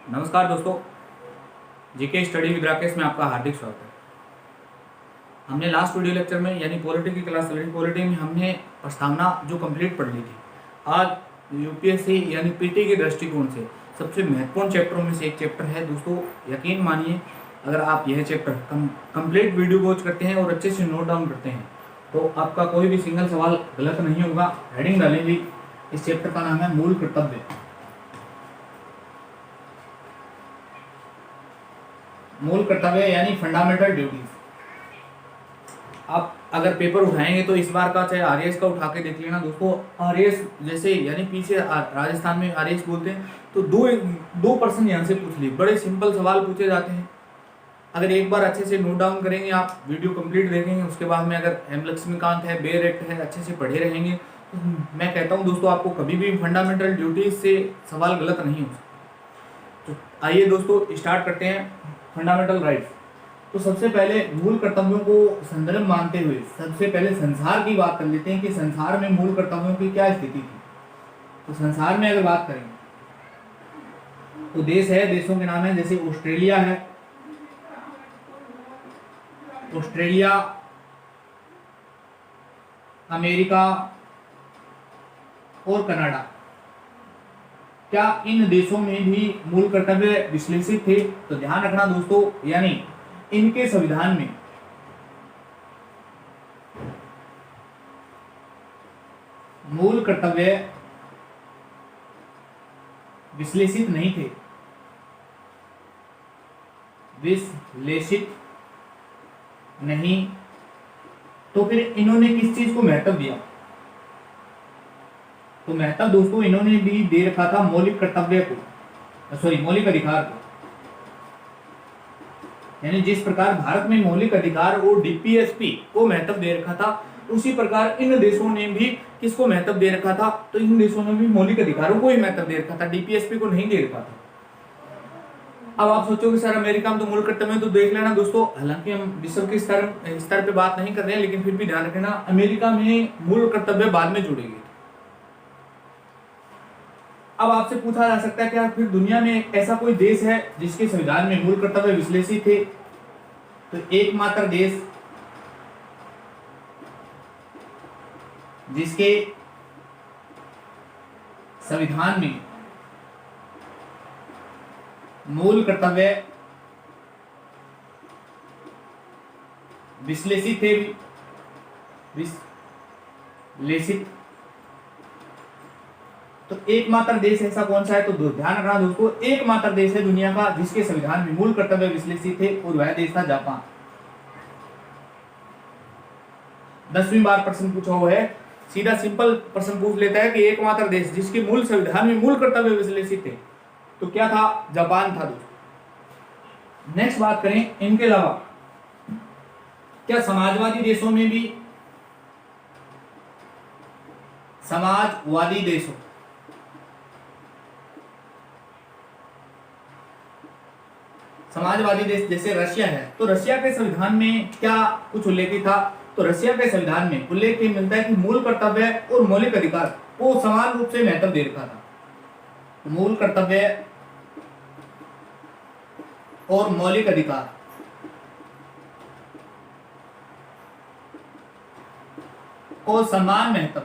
नमस्कार दोस्तों, GK study with Rakesh में आपका हार्दिक स्वागत है। हमने लास्ट वीडियो लेक्चर में यानी पॉलिटी की क्लास चल रही पॉलिटी में हमने प्रस्तावना जो कंप्लीट पढ़ ली थी। आज यूपीएससी यानी पीटी के दृष्टिकोण से सबसे महत्वपूर्ण चैप्टरों में से एक चैप्टर है दोस्तों। यकीन मानिए, अगर आप यह चैप्टर कंप्लीट वीडियो वॉच करते हैं और अच्छे से नोट डाउन करते हैं तो आपका कोई भी सिंगल सवाल गलत नहीं होगा। हेडिंग डालेंगे, इस चैप्टर का नाम है मूल कर्तव्य। मूल कर्तव्य यानी फंडामेंटल ड्यूटीज। आप अगर पेपर उठाएंगे तो इस बार का चाहे आरएएस का उठा के देख लेना दोस्तों। आरएएस जैसे यानी पीछे राजस्थान में आरएएस बोलते हैं तो दो पर्सन यहाँ से पूछ लिए, बड़े सिंपल सवाल पूछे जाते हैं। अगर एक बार अच्छे से नोट डाउन करेंगे, आप वीडियो कंप्लीट देखेंगे, उसके बाद में अगर एम लक्ष्मीकांत है, बेयर एक्ट है, अच्छे से पढ़े रहेंगे तो मैं कहता हूँ दोस्तों आपको कभी भी फंडामेंटल ड्यूटीज से सवाल गलत नहीं हो सकता। तो आइए दोस्तों स्टार्ट करते हैं। Fundamental rights. तो सबसे पहले मूल कर्तव्यों को संदर्भ मानते हुए सबसे पहले संसार की बात कर लेते हैं कि संसार में मूल कर्तव्यों की क्या स्थिति थी। तो संसार में अगर बात करें तो देश है, देशों के नाम है जैसे ऑस्ट्रेलिया है, ऑस्ट्रेलिया, अमेरिका और कनाडा। क्या इन देशों में भी मूल कर्तव्य विश्लेषित थे? तो ध्यान रखना दोस्तों, यानी इनके संविधान में मूल कर्तव्य विश्लेषित नहीं थे। विश्लेषित नहीं तो फिर इन्होंने किस चीज को महत्व दिया? तो महत्व दोस्तों इन्होंने भी दे रखा था मौलिक कर्तव्य को, मौलिक अधिकार को। यानी जिस प्रकार भारत में मौलिक अधिकार और डीपीएसपी को महत्व दे रखा था, उसी प्रकार इन देशों ने भी किसको महत्व दे रखा था? तो इन देशों ने भी मौलिक अधिकारों को ही महत्व दे रखा था, डीपीएसपी को नहीं दे रखा था। अब आप सोचोगे सर अमेरिका में तो मूल कर्तव्य है, तो देख लेना दोस्तों, हालांकि हम विश्व के स्तर पे बात नहीं कर रहे हैं, लेकिन फिर भी ध्यान रखना अमेरिका में मूल कर्तव्य बाद में जुड़ेगी। अब आपसे पूछा जा सकता है क्या फिर दुनिया में ऐसा कोई देश है जिसके संविधान में मूल कर्तव्य विश्लेषित थे? तो एकमात्र देश जिसके संविधान में मूल कर्तव्य विश्लेषित थे, विश्लेषित, तो एकमात्र देश ऐसा कौन सा है? तो ध्यान रखना दोस्तों, एकमात्र देश है दुनिया का जिसके संविधान में मूल कर्तव्य विश्लेषित थे और वह देश था जापान। 10वीं बार प्रश्न पूछा हुआ है, सीधा सिंपल प्रश्न पूछ लेता है कि एकमात्र देश जिसके मूल संविधान में मूल कर्तव्य विश्लेषित थे, तो क्या था? जापान था दोस्तों। नेक्स्ट बात करें, इनके अलावा क्या समाजवादी देशों में भी, समाजवादी देशों, समाजवादी देश जैसे रशिया है, तो रशिया के संविधान में क्या कुछ उल्लेखित था? तो रशिया के संविधान में उल्लेख मिलता है कि मूल कर्तव्य और मौलिक अधिकार को समान रूप से महत्व दे रखा था। मूल कर्तव्य और मौलिक अधिकार को समान महत्व।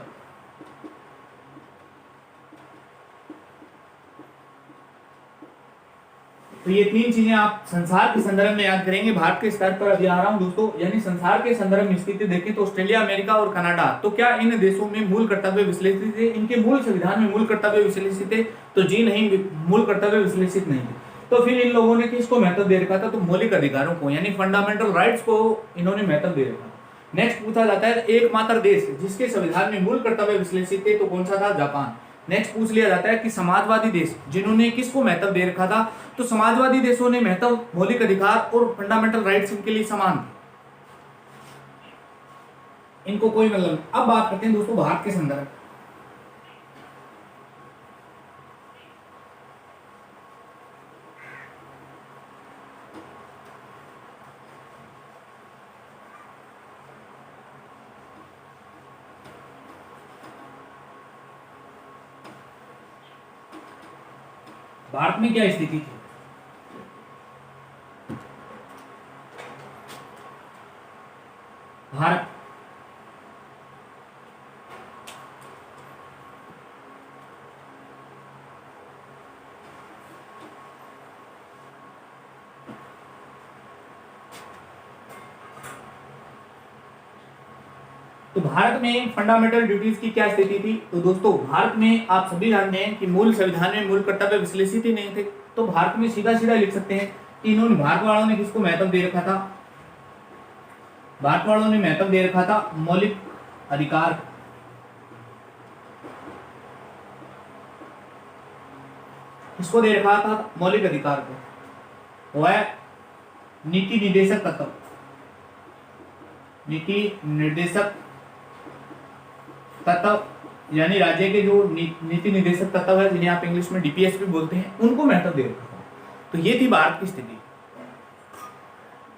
तो ये तीन चीजें आप संसार के संदर्भ में याद करेंगे। भारत के स्तर पर अभी आ रहा हूं दोस्तों, यानी संसार के संदर्भ में स्थिति देखें तो ऑस्ट्रेलिया, अमेरिका और कनाडा, तो क्या इन देशों में मूल कर्तव्य विश्लेषित थे? इनके मूल संविधान में मूल कर्तव्य विश्लेषित थे? तो जी नहीं, मूल कर्तव्य विश्लेषित नहीं थे। तो फिर इन लोगों ने किसको महत्व दे रखा था? तो मौलिक अधिकारों को, यानी फंडामेंटल राइट्स को इन्होंने महत्व दे रखा। नेक्स्ट पूछा जाता है एकमात्र देश जिसके संविधान में मूल कर्तव्य विश्लेषित थे, तो कौन सा था? जापान। नेक्स्ट पूछ लिया जाता है कि समाजवादी देश जिन्होंने किसको महत्व दे रखा था? तो समाजवादी देशों ने महत्व मौलिक अधिकार और फंडामेंटल राइट्स इनके लिए समान थे, इनको कोई मतलब। अब बात करते हैं दोस्तों भारत के संदर्भ। भारत में क्या स्थिति थी? तो भारत में फंडामेंटल ड्यूटीज की क्या स्थिति थी? तो दोस्तों भारत में आप सभी जानते हैं कि मूल संविधान में मूल कर्तव्य विश्लेषित ही नहीं थे। तो भारत में सीधा सीधा लिख सकते हैं कि इन्होंने, भारत वालों ने किसको महत्व दे रखा था? भारत वालों ने महत्व दे रखा था मौलिक अधिकार। किसको दे रखा था? मौलिक अधिकार को। वह नीति निर्देशक तत्व, नीति निर्देशक तत्व यानी राज्य के जो नीति निर्देशक तत्व है, जिन्हें आप इंग्लिश में डीपीएस भी बोलते हैं, उनको महत्व दे रखा था। तो ये थी भारत की स्थिति।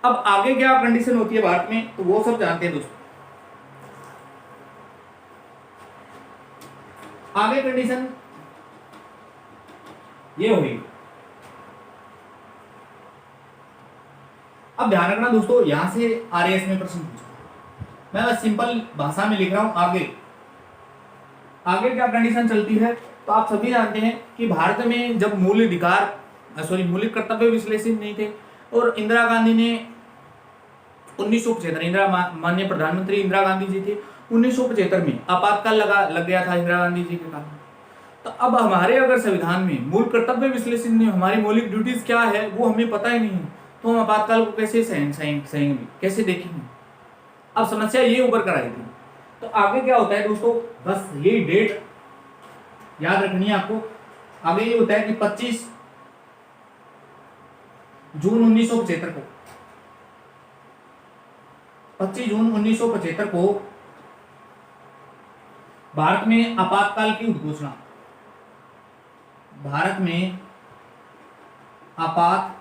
अब आगे क्या कंडीशन होती है भारत में, तो वो सब जानते हैं दोस्तों। आगे कंडीशन ये हुई। अब ध्यान रखना दोस्तों, यहां से आरएएस में प्रश्न पूछा, मैं बस सिंपल भाषा में लिख रहा हूं। आगे क्या कंडीशन चलती है, तो आप सभी जानते हैं कि भारत में जब मौलिक कर्तव्य विश्लेषित नहीं थे, और इंदिरा गांधी ने 1975, माननीय प्रधानमंत्री इंदिरा गांधी जी थे, 1975 में आपातकाल लग गया था इंदिरा गांधी जी के कारण। तो अब हमारे अगर संविधान में मूल कर्तव्य विश्लेषित नहीं, हमारी मौलिक ड्यूटीज क्या है वो हमें पता ही नहीं है, तो हम आपातकाल को कैसे सहेंगे, कैसे देखेंगे? अब समस्या ये उभर कर आई थी। तो आगे क्या होता है दोस्तों, बस ये डेट याद रखनी है आपको। आगे ये होता है कि 25 जून 1975 को 25 जून 1975 को भारत में आपातकाल की उद्घोषणा, भारत में आपातकाल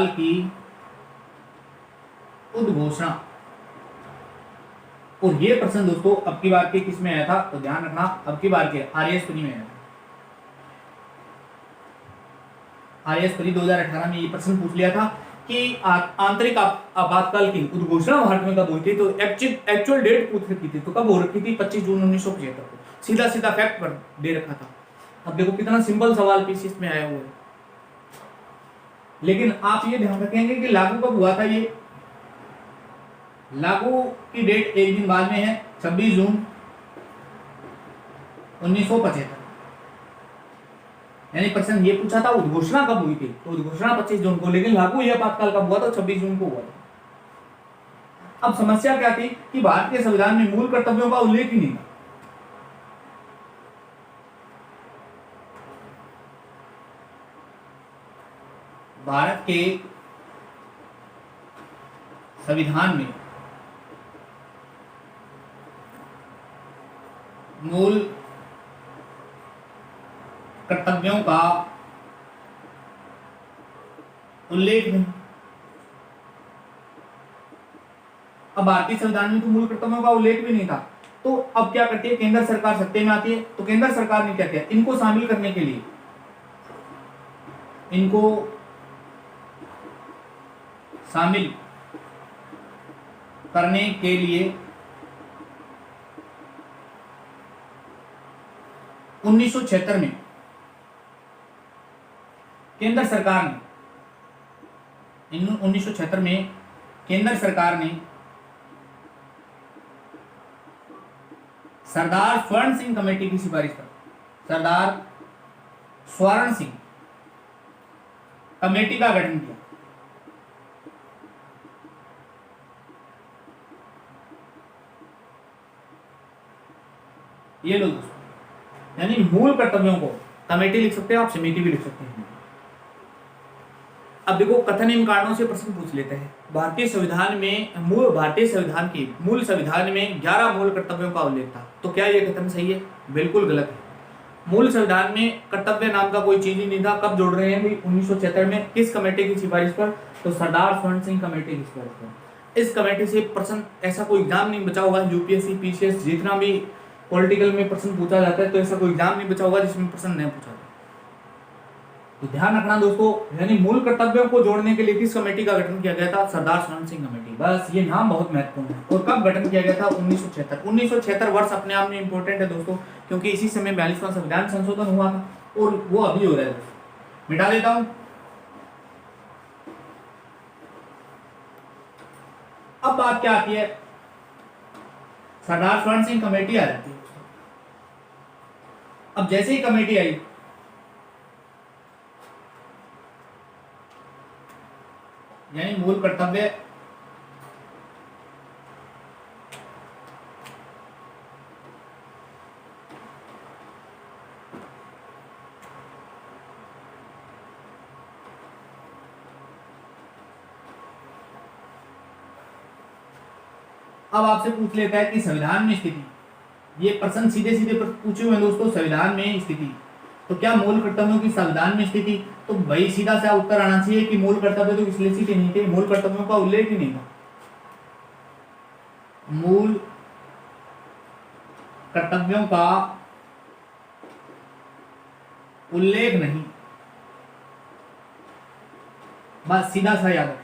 की उद्घोषणा। और ये प्रश्न दोस्तों अब की बार के किस में आया था, तो ध्यान रखना, अब की बार के आरएएस प्री में आया था। आरएएस प्री 2018 में ये प्रश्न पूछ लिया था कि आंतरिक आपातकाल की उद्घोषणा भारत में कब हुई थी। तो एक्चुअल डेट पूछ रखी थी, तो कब हो रखी थी? 25 जून 1975 को। सीधा सीधा फैक्ट पर दे रखा था। अब देखो कितना सिंपल सवाल पीसीएस में आया हुआ है। लेकिन आप ये ध्यान रखेंगे कि लागू कब हुआ था। ये लागू की डेट एक दिन बाद में है, 26 जून 1975। यानी प्रश्न ये पूछा था उद्घोषणा कब हुई थी, तो उद्घोषणा 25 जून को, लेकिन लागू यह आपातकाल कब हुआ था? 26 जून को हुआ था। अब समस्या क्या थी कि भारत के संविधान में मूल कर्तव्यों का उल्लेख ही नहीं था। भारत के संविधान में मूल कर्तव्यों का उल्लेख नहीं। अब भारतीय संविधान में तो मूल कर्तव्यों का उल्लेख भी नहीं था, तो अब क्या करती है केंद्र सरकार, सत्ते में आती है, तो केंद्र सरकार ने क्या किया, इनको शामिल करने के लिए, इनको शामिल करने के लिए 1976 में केंद्र सरकार ने 1976 में केंद्र सरकार ने सरदार स्वर्ण सिंह कमेटी की सिफारिश पर सरदार स्वर्ण सिंह कमेटी का गठन किया। ये लो दोस्तों, यानी मूल कर्तव्यों को कमेटी लिख सकते हैं आप, समिति भी लिख सकते हैं। अब देखो कथन इन कारणों से प्रश्न पूछ लेते हैं। भारतीय संविधान की मूल संविधान में 11 मूल कर्तव्यों का उल्लेख था, तो क्या यह कथन सही है? बिल्कुल गलत है। मूल संविधान में कर्तव्य नाम का कोई चीज ही नहीं था। कब जोड़ रहे हैं? 1976 में। किस कमेटी की सिफारिश पर? तो सरदार स्वर्ण सिंह कमेटी की सिफारिश पर। इस कमेटी से प्रश्न, ऐसा कोई एग्जाम नहीं बचा होगा, यूपीएससी पीसीएस जितना भी पॉलिटिकल में प्रश्न पूछा जाता है, तो ऐसा कोई एग्जाम नहीं बचा होगा जिसमें प्रश्न नहीं पूछा जाता। तो ध्यान रखना दोस्तों, यानी मूल कर्तव्यों को जोड़ने के लिए किस कमेटी का गठन किया गया था? सरदार स्वर्ण सिंह कमेटी। बस ये नाम बहुत महत्वपूर्ण है। और कब गठन किया गया था? 1976। 1976 वर्ष अपने आप में इंपॉर्टेंट है दोस्तों, क्योंकि इसी समय 42वां संविधान संशोधन हुआ था, और वो अभी हो रहा है। मिटा देता हूं। अब बात क्या आती है सरदार स्वर्ण सिंह कमेटी आ जाती है। अब जैसे ही कमेटी आई, यानी मूल कर्तव्य अब आपसे पूछ लेता है कि संविधान में स्थिति, ये प्रश्न सीधे सीधे पूछे हुए हैं दोस्तों, संविधान में स्थिति, तो क्या मूल कर्तव्यों की संविधान में स्थिति, तो भाई सीधा सा उत्तर आना चाहिए कि मूल कर्तव्य तो विश्लेषित ही नहीं थे, मूल कर्तव्यों का उल्लेख ही नहीं था, मूल कर्तव्यों का उल्लेख नहीं, बस सीधा सा याद रखना।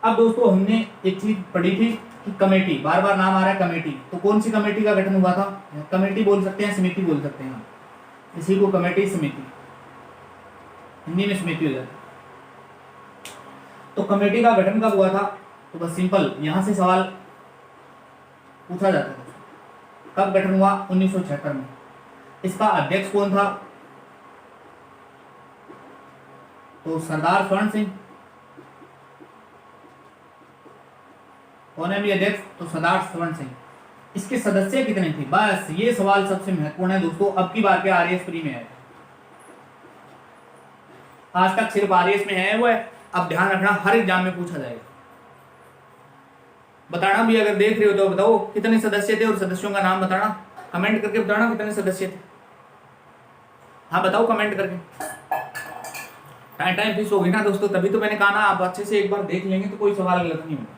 अब दोस्तों हमने एक चीज पढ़ी थी कि कमेटी, बार बार नाम आ रहा है कमेटी, तो कौन सी कमेटी का गठन हुआ था? कमेटी बोल सकते हैं, समिति बोल सकते हैं, इसी को कमेटी समिति, हिंदी में समिति हो जाता है। तो कमेटी का गठन कब हुआ था? तो बस सिंपल यहां से सवाल पूछा जाता है, कब गठन हुआ? 1976 में। इसका अध्यक्ष कौन था? तो सरदार स्वर्ण सिंह। कौन है भी अध्यक्ष? तो सरदार स्वर्ण सिंह। इसके सदस्य कितने थे? बस ये सवाल सबसे महत्वपूर्ण है दोस्तों, अब की बार के आरएएस प्री में है, आज तक सिर्फ आरएएस में है वो है, अब ध्यान रखना हर एग्जाम में पूछा जाएगा। बताना भी, अगर देख रहे हो तो बताओ कितने सदस्य थे और सदस्यों का नाम बताना, कमेंट करके बताना कितने सदस्य थे। हाँ बताओ कमेंट करके। टाइम फिक्स होगी ना दोस्तों, तभी तो मैंने कहा ना, आप अच्छे से एक बार देख लेंगे तो कोई सवाल गलत नहीं होगा।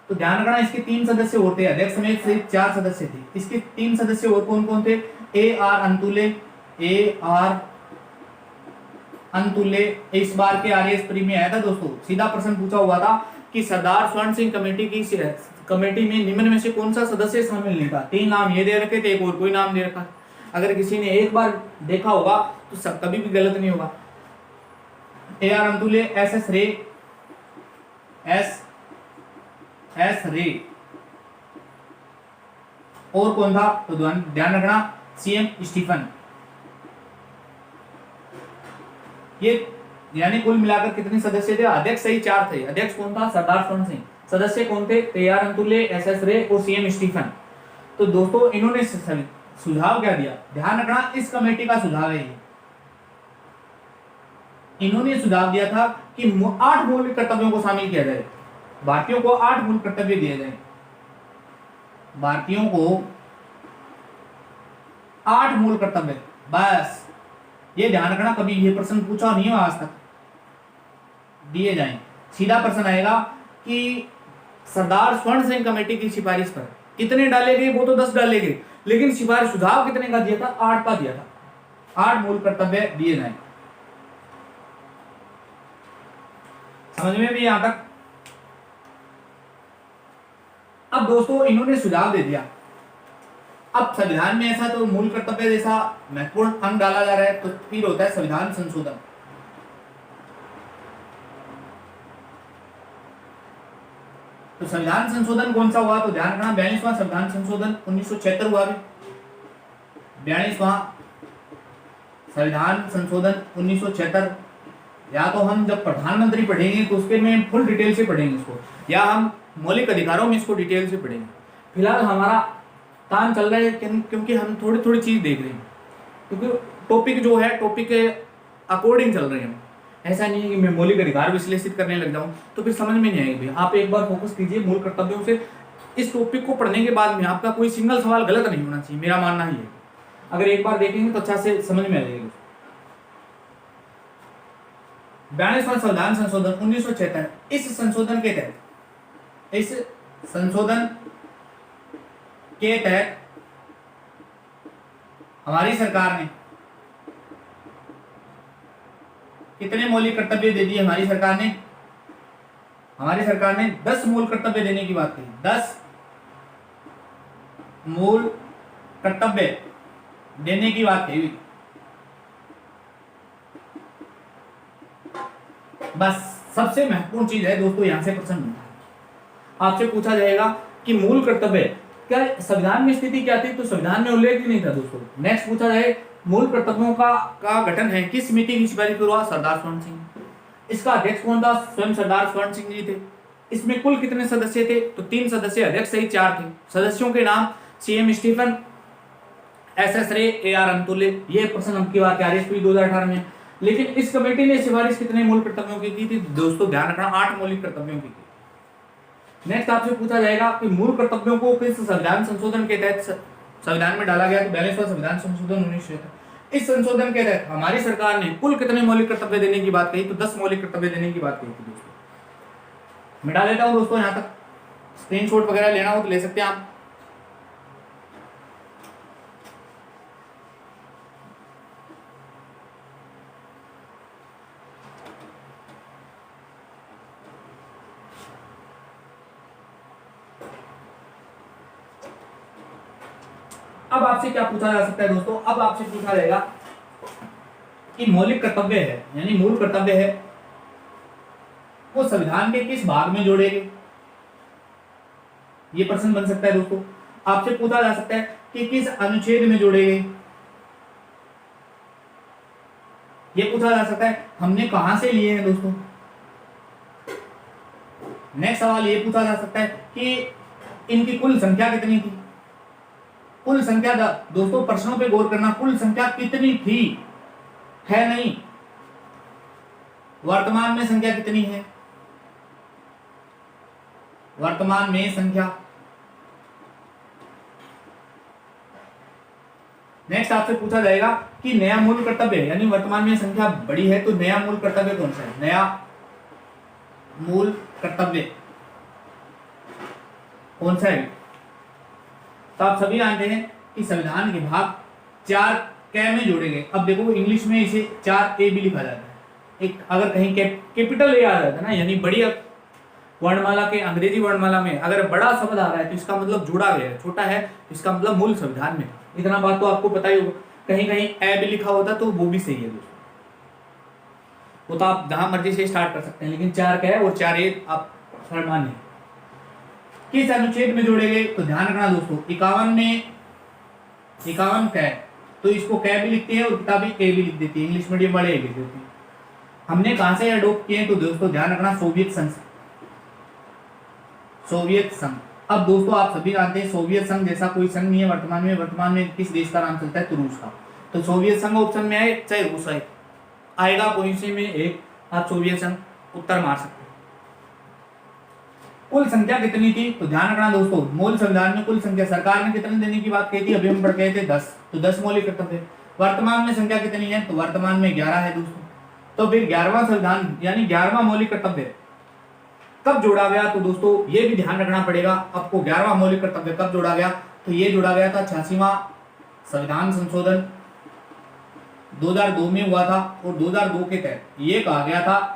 तो ध्यान रखना इसके 3 सदस्य होते हैं, अध्यक्ष समेत सिर्फ 4 सदस्य थे, इसके 3 सदस्य और कौन कौन थे? ए आर अंतुले इस बार के आरएएस प्री में आया था दोस्तों, सीधा प्रश्न पूछा हुआ था कि सरदार स्वर्ण सिंह कमेटी में निम्न में से कौन सा सदस्य शामिल नहीं था? 3 नाम ये दे रखे थे, एक और कोई नाम दे रखा। अगर किसी ने एक बार देखा होगा तो सब कभी भी गलत नहीं होगा। ए आर अंतुले, एस रे और कौन था? तो ध्यान रखना सीएम स्टीफन। ये यानी कुल मिलाकर कितने सदस्य थे? अध्यक्ष सही 4 थे। अध्यक्ष कौन था? सरदार स्वर्ण सिंह। सदस्य कौन थे? ए आर अंतुले, एस रे और सीएम स्टीफन। तो दोस्तों इन्होंने सुझाव क्या दिया? ध्यान रखना इस कमेटी का सुझाव है ये, इन्होंने सुझाव दिया था कि 8 मौलिक कर्तव्यों को शामिल किया जाए, भारतीयों को 8 मूल कर्तव्य दिए जाए, भारतीयों को 8 मूल कर्तव्य, बस ये ध्यान रखना, कभी ये प्रश्न पूछा नहीं हो आज तक, दिए जाएं। सीधा प्रश्न आएगा कि सरदार स्वर्ण सिंह कमेटी की सिफारिश पर कितने डाले गए? वो तो 10 डाले गए, लेकिन सिफारिश सुझाव कितने का दिया था? 8 का दिया था, 8 मूल कर्तव्य दिए जाएं। समझ में भी यहां तक? अब दोस्तों इन्होंने सुझाव दे दिया, अब संविधान में ऐसा तो मूल कर्तव्य जैसा महत्वपूर्ण अंग डाला जा रहा है, तो फिर होता है संविधान संशोधन। तो संविधान संशोधन कौन सा हुआ? तो ध्यान रखना 42वां संविधान संशोधन 1976 हुआ। 42वां संविधान संशोधन 1976, या तो हम जब प्रधानमंत्री पढ़ेंगे तो उसके में फुल डिटेल से पढ़ेंगे इसको, या हम मौलिक अधिकारों में इसको डिटेल से पढ़ेंगे। फिलहाल हमारा काम चल रहा है क्योंकि हम थोड़ी थोड़ी चीज देख रहे हैं, क्योंकि टॉपिक जो है टॉपिक के अकॉर्डिंग चल रहे हैं। ऐसा नहीं है कि मैं मौलिक अधिकार विश्लेषित करने लग जाऊं तो फिर समझ में नहीं आएगी। आप एक बार फोकस कीजिए मूल कर्तव्यों से, इस टॉपिक को पढ़ने के बाद में आपका कोई सिंगल सवाल गलत नहीं होना चाहिए, मेरा मानना ही है। अगर एक बार देखेंगे तो अच्छा से समझ में आ जाएगी। 42वां संविधान संशोधन 1976, इस संशोधन के तहत हमारी सरकार ने कितने मौलिक कर्तव्य दे दिए? हमारी सरकार ने 10 मूल कर्तव्य देने की बात कही, 10 मूल कर्तव्य देने की बात कही। बस सबसे महत्वपूर्ण चीज है दोस्तों, यहां से प्रश्न बनता है, आपसे पूछा जाएगा कि मूल कर्तव्य क्या संविधान में स्थिति क्या थी, तो संविधान में उल्लेख ही नहीं था दोस्तों। नेक्स्ट पूछा जाए मूल कर्तव्यों का गठन है किस समिति की सिफारिश पर हुआ, सरदार स्वर्ण सिंह। इसका अध्यक्ष कौन था, स्वयं सरदार स्वर्ण सिंह जी थे। इसमें कुल कितने सदस्य थे, तो 3 सदस्य, अध्यक्ष सहित 4 थे। सदस्यों के नाम CM स्टीफन, SS रे, AR अंतुल्य। ये प्रश्न हम की बात RSP 2018 में। लेकिन इस कमेटी ने सिफारिश कितने मूल कर्तव्यों की थी दोस्तों, ध्यान रखना 8 मौलिक कर्तव्यों की थी। नेक्स्ट आपसे पूछा जाएगा कि मूल कर्तव्यों को किस संविधान संशोधन के तहत संविधान में डाला गया, तो 42वां संविधान संशोधन 1976। इस संशोधन के तहत हमारी सरकार ने कुल कितने मौलिक कर्तव्य देने की बात कही, तो 10 मौलिक कर्तव्य देने की बात कही थी दोस्तों। मिटा देता हूं दोस्तों, यहां तक स्क्रीनशॉट वगैरह लेना हो तो ले सकते हैं आप। अब आपसे क्या पूछा जा सकता है दोस्तों, अब आपसे पूछा जाएगा कि मौलिक कर्तव्य है यानी मूल कर्तव्य है वो संविधान के किस भाग में जोड़े गए, ये प्रश्न बन सकता है दोस्तों। आपसे पूछा जा सकता है कि किस अनुच्छेद में जोड़े गए, ये पूछा जा सकता है हमने कहां से लिए हैं दोस्तों। नेक्स्ट सवाल ये पूछा जा सकता है कि इनकी कुल संख्या कितनी थी। कुल संख्या दोस्तों प्रश्नों पे गौर करना, कुल संख्या कितनी थी है नहीं, वर्तमान में संख्या कितनी है, वर्तमान में संख्या। नेक्स्ट आपसे पूछा जाएगा कि नया मूल कर्तव्य यानी वर्तमान में संख्या बड़ी है तो नया मूल कर्तव्य कौन सा है, नया मूल कर्तव्य कौन सा है। तो आप सभी जानते हैं कि संविधान के भाग 4 कै में जोड़े गए। अब देखो इंग्लिश में इसे 4A भी लिखा जाता है। एक अगर कहीं कैपिटल A आ जाता है ना, यानी बड़ी वर्णमाला के अंग्रेजी वर्णमाला में अगर बड़ा शब्द आ रहा है तो इसका मतलब जोड़ा गया है, छोटा है तो इसका मतलब मूल संविधान में। इतना बात तो आपको पता ही होगा। कहीं कहीं ए भी लिखा होता तो वो भी सही है दोस्तों, वो तो आप जहां मर्जी से स्टार्ट कर सकते हैं, लेकिन 4 कै और 4A आप सर्वमान्य है। किस अनुच्छेद में जोड़े गए, तो ध्यान रखना दोस्तों 51 में 51 कै, तो इसको कै भी लिखते हैं और किताबी ए भी लिख देती है, इंग्लिश मीडियम वाले ए लिख देते हैं। हमने कहां से अडोप्ट किए तो दोस्तों ध्यान रखना सोवियत संघ, सोवियत संघ। अब दोस्तों आप सभी जानते हैं सोवियत संघ जैसा कोई संघ नहीं है वर्तमान में किस देश का नाम चलता है, तो रूस का। तो सोवियत संघ ऑप्शन में आए चाहे रूस आएगा कोई से में एक, आप सोवियत संघ उत्तर मार सकते हैं। कुल संख्या कितनी थी, तो ध्यान रखना दोस्तों मूल संविधान में कुल संख्या सरकार ने कितने देने की बात कही थी, अभी हम पढ़ गए थे 10, तो 10 मौलिक कर्तव्य। वर्तमान में संख्या कितनी है, तो वर्तमान में 11 है दोस्तों। तो फिर 11वां संविधान यानी 11वां मौलिक कर्तव्य कब जोड़ा गया, तो दोस्तों ये भी ध्यान रखना पड़ेगा आपको। 11वां मौलिक कर्तव्य कब जोड़ा गया, तो ये जोड़ा गया था 86वां संविधान संशोधन 2002 में हुआ था, और 2002 के तहत ये कहा गया था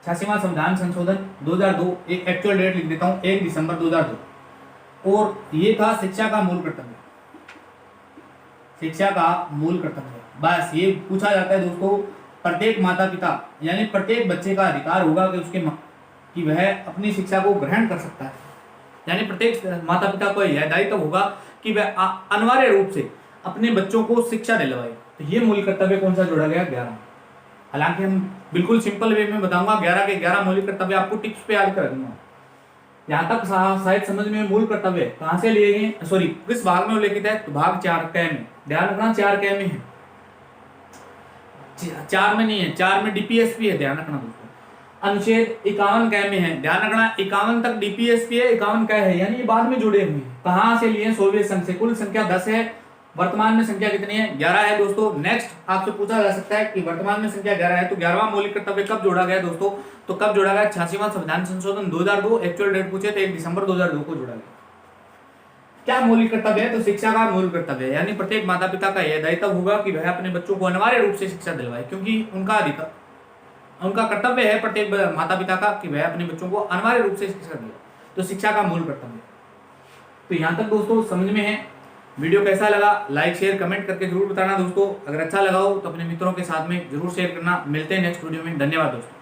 86वां संविधान संशोधन 2002, एक एक्चुअल डेट लिख देता हूं 1 दिसंबर 2002, और ये था शिक्षा का मूल कर्तव्य, शिक्षा का मूल कर्तव्य। बस ये पूछा जाता है दोस्तों प्रत्येक माता पिता यानी प्रत्येक बच्चे का अधिकार होगा कि उसके कि वह अपनी शिक्षा को ग्रहण कर सकता है, यानी प्रत्येक माता पिता को यह दायित्व होगा कि वह अनिवार्य रूप से अपने बच्चों को शिक्षा दिलवाए। तो ये मूल कर्तव्य कौन सा जोड़ा गया, 11। हालांकि हम बिल्कुल सिंपल वे में बताऊंगा, 11 के 11 मौलिक कर्तव्य आपको टिप्स पे याद कर दूंगा। यहाँ तक शायद समझ में मूल कर्तव्य कहाँ से लिए गए, सॉरी किस भाग में उल्लेखित है, तो भाग 4 कै में। ध्यान रखना 4 कै में है, 4 में नहीं है, 4 में DPSP है, ध्यान रखना दोस्तों। अनुच्छेद 51 कै में है, ध्यान रखना 51 तक DPSP है, 51 कै है, यानी ये बाद में जुड़े हुए हैं। कहाँ से लिए, सोवियत संघ से। कुल संख्या 10 है, वर्तमान में संख्या कितनी है, 11 है दोस्तों। नेक्स्ट आपसे पूछा जा सकता है कि वर्तमान में संख्या 11 है तो 11वां मौलिक कर्तव्य कब जोड़ा गया दोस्तों, तो कब जोड़ा गया, 86वां संविधान संशोधन 2002, एक्चुअल डेट पूछे तो 1 दिसंबर 2002 को जोड़ा गया। क्या मौलिक कर्तव्य है, तो शिक्षा का मूल कर्तव्य, यानी प्रत्येक माता पिता का यह दायित्व होगा कि वह अपने बच्चों को अनिवार्य रूप से शिक्षा दिलवाए, क्योंकि उनका अधिकार, उनका कर्तव्य है प्रत्येक माता पिता का कि वह अपने बच्चों को अनिवार्य रूप से शिक्षा दिलवाए। तो शिक्षा का मूल कर्तव्य। तो यहाँ तक दोस्तों समझ में है। वीडियो कैसा लगा लाइक शेयर कमेंट करके जरूर बताना दोस्तों। अगर अच्छा लगा हो तो अपने मित्रों के साथ में जरूर शेयर करना। मिलते हैं नेक्स्ट वीडियो में, धन्यवाद दोस्तों।